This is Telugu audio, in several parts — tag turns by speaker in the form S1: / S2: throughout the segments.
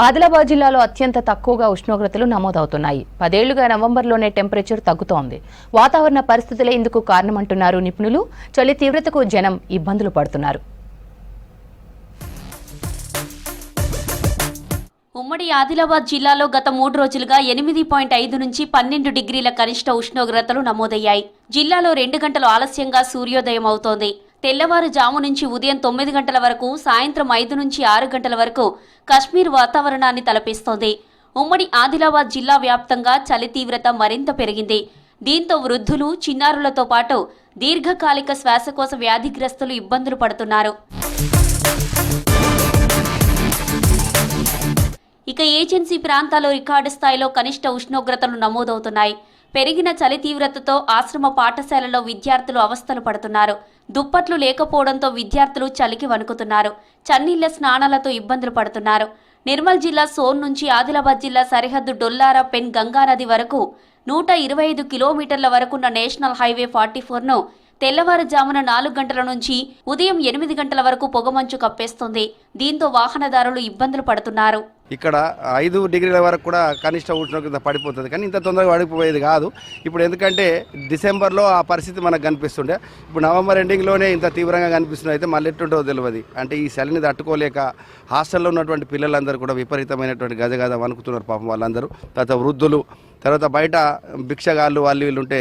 S1: ఆదిలాబాద్ జిల్లాలో అత్యంత తక్కువగా ఉష్ణోగ్రతలు నమోదవుతున్నాయి. 10 ఏళ్లుగా నవంబర్లోనే టెంపరేచర్ తగ్గుతోంది. వాతావరణ పరిస్థితులే ఇందుకు కారణమంటున్నారు నిపుణులు. చలి తీవ్రతకు జనం ఇబ్బందులు పడుతున్నారు.
S2: ఉమ్మడి ఆదిలాబాద్ జిల్లాలో గత 3 రోజులుగా 8.5 నుంచి 12 డిగ్రీల కనిష్ట ఉష్ణోగ్రతలు నమోదయ్యాయి. జిల్లాలో 2 గంటలు ఆలస్యంగా సూర్యోదయం అవుతోంది. తెల్లవారుజాము నుంచి ఉదయం 9 గంటల వరకు, సాయంత్రం 5 నుంచి 6 గంటల వరకు కశ్మీర్ వాతావరణాన్ని తలపిస్తోంది. ఉమ్మడి ఆదిలాబాద్ జిల్లా వ్యాప్తంగా చలి తీవ్రత మరింత పెరిగింది. దీంతో వృద్ధులు, చిన్నారులతో పాటు దీర్ఘకాలిక శ్వాసకోశ వ్యాధిగ్రస్తులు ఇబ్బందులు పడుతున్నారు. ఇక ఏజెన్సీ ప్రాంతాల్లో రికార్డు స్థాయిలో కనిష్ట ఉష్ణోగ్రతలు నమోదవుతున్నాయి. పెరిగిన చలి తీవ్రతతో ఆశ్రమ పాఠశాలలో విద్యార్థులు అవస్థలు పడుతున్నారు. దుప్పట్లు లేకపోవడంతో విద్యార్థులు చలికి వణుకుతున్నారు. చన్నీళ్ల స్నానాలతో ఇబ్బందులు పడుతున్నారు. నిర్మల్ జిల్లా సోన్ నుంచి ఆదిలాబాద్ జిల్లా సరిహద్దు డొల్లారా పెన్ గంగానది వరకు 125 కిలోమీటర్ల వరకున్న నేషనల్ హైవే 44ను తెల్లవారుజామున 4 గంటల నుంచి ఉదయం 8 గంటల వరకు పొగమంచు కప్పేస్తుంది. దీంతో వాహనదారులు ఇబ్బందులు పడుతున్నారు.
S3: ఇక్కడ 5 డిగ్రీల వరకు కూడా కనిష్ట ఉష్ణోగ్రత పడిపోతుంది, కానీ ఇంత తొందరగా పడిపోయేది కాదు. ఇప్పుడు ఎందుకంటే డిసెంబర్లో ఆ పరిస్థితి మనకు కనిపిస్తుండే, ఇప్పుడు నవంబర్ ఎండింగ్లోనే ఇంత తీవ్రంగా కనిపిస్తుంది. అయితే మళ్ళీ ఎట్టుంటో తెలియదు. అంటే ఈ చలిని తట్టుకోలేక హాస్టల్లో ఉన్నటువంటి పిల్లలందరూ కూడా విపరీతమైనటువంటి గజగజ వణుకుతున్నారు పాపం వాళ్ళందరూ. తర్వాత వృద్ధులు, తర్వాత బయట భిక్షగాళ్ళు వాళ్ళు వీళ్ళు ఉంటే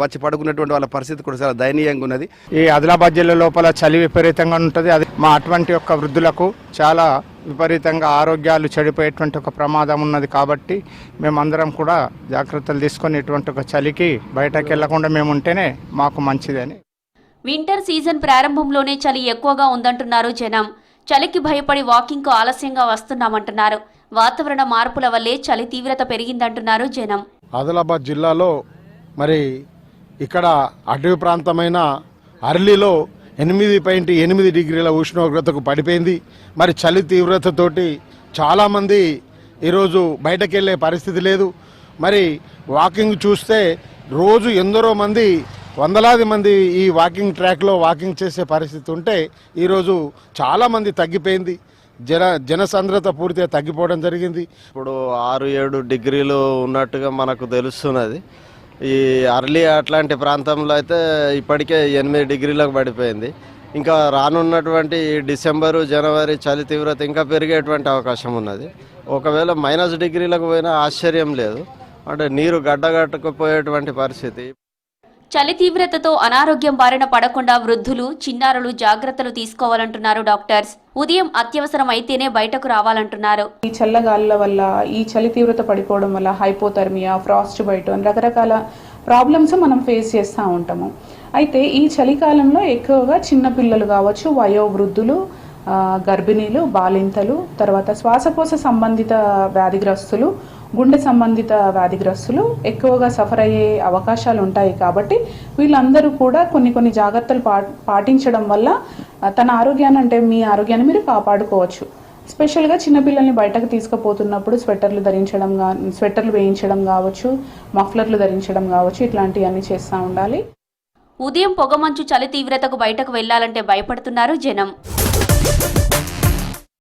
S3: వచ్చి పడుకున్నటువంటి వాళ్ళ పరిస్థితి కూడా చాలా దయనీయంగా ఉన్నది.
S4: ఈ ఆదిలాబాద్ జిల్లా లోపల చలి విపరీతంగా ఉంటుంది. అది మా అటువంటి యొక్క వృద్ధులకు చాలా విపరీతంగా ఆరోగ్యాలు చెడిపోయేటువంటి ఒక ప్రమాదం ఉన్నది. కాబట్టి మేమందరం కూడా జాగ్రత్తలు తీసుకొని ఇటువంటి ఒక చలికి బయటకు వెళ్లకుండా మేము ఉంటేనే మాకు మంచిదని.
S2: వింటర్ సీజన్ ప్రారంభంలోనే చలి ఎక్కువగా ఉందంటున్నారు జనం. చలికి భయపడి వాకింగ్కు ఆలస్యంగా వస్తున్నామంటున్నారు. వాతావరణ మార్పుల వల్లే చలి తీవ్రత పెరిగిందంటున్నారు జనం.
S5: ఆదిలాబాద్ జిల్లాలో మరి ఇక్కడ అటవీ ప్రాంతమైన అర్లీలో 8.8 డిగ్రీల ఉష్ణోగ్రతకు పడిపోయింది. మరి చలి తీవ్రతతోటి చాలామంది ఈరోజు బయటకు వెళ్ళే పరిస్థితి లేదు. మరి వాకింగ్ చూస్తే రోజు ఎందరో మంది, వందలాది మంది ఈ వాకింగ్ ట్రాక్లో వాకింగ్ చేసే పరిస్థితి ఉంటే ఈరోజు చాలామంది తగ్గిపోయింది. జనసాంద్రత పూర్తిగా తగ్గిపోవడం జరిగింది.
S6: ఇప్పుడు 6-7 డిగ్రీలు ఉన్నట్టుగా మనకు తెలుస్తున్నది. ఈ అర్లీ అట్లాంటి ప్రాంతంలో అయితే ఇప్పటికే 8 డిగ్రీలకు పడిపోయింది. ఇంకా రానున్నటువంటి డిసెంబరు, జనవరి చలి తీవ్రత ఇంకా పెరిగేటువంటి అవకాశం ఉన్నది. ఒకవేళ -10 డిగ్రీలకు పోయినా ఆశ్చర్యం లేదు. అంటే నీరు గడ్డగట్టుకుపోయేటువంటి పరిస్థితి.
S2: చలి తీవ్రతతో అనారోగ్యం బారిన పడకుండా వృద్ధులు, చిన్నారులు జాగ్రత్తలు తీసుకోవాలంటున్నారు డాక్టర్స్. ఉదయం అత్యవసరం అయితేనే బయటకు రావాలంటున్నారు.
S7: ఈ చల్లగాలుల వల్ల, ఈ చలి తీవ్రత పడిపోవడం వల్ల హైపోథర్మియా, ఫ్రాస్ట్ బైట్ అని రకరకాల ప్రాబ్లమ్స్ మనం ఫేస్ చేస్తూ ఉంటాము. అయితే ఈ చలికాలంలో ఎక్కువగా చిన్నపిల్లలు కావచ్చు, వయోవృద్ధులు, గర్భిణీలు, బాలింతలు, తర్వాత శ్వాసకోశ సంబంధిత వ్యాధిగ్రస్తులు, గుండె సంబంధిత వ్యాధిగ్రస్తులు ఎక్కువగా సఫర్ అయ్యే అవకాశాలు ఉంటాయి. కాబట్టి వీళ్ళందరూ కూడా కొన్ని జాగ్రత్తలు పాటించడం వల్ల తన ఆరోగ్యాన్ని, అంటే మీ ఆరోగ్యాన్ని మీరు కాపాడుకోవచ్చు. స్పెషల్గా చిన్నపిల్లల్ని బయటకు తీసుకుపోతున్నప్పుడు స్వెటర్లు వేయించడం కావచ్చు, మఫ్లర్లు ధరించడం కావచ్చు, ఇట్లాంటివన్నీ చేస్తూ ఉండాలి.
S2: ఉదయం పొగమంచు చలి తీవ్రతకు బయటకు వెళ్లాలంటే భయపడుతున్నారు జనం.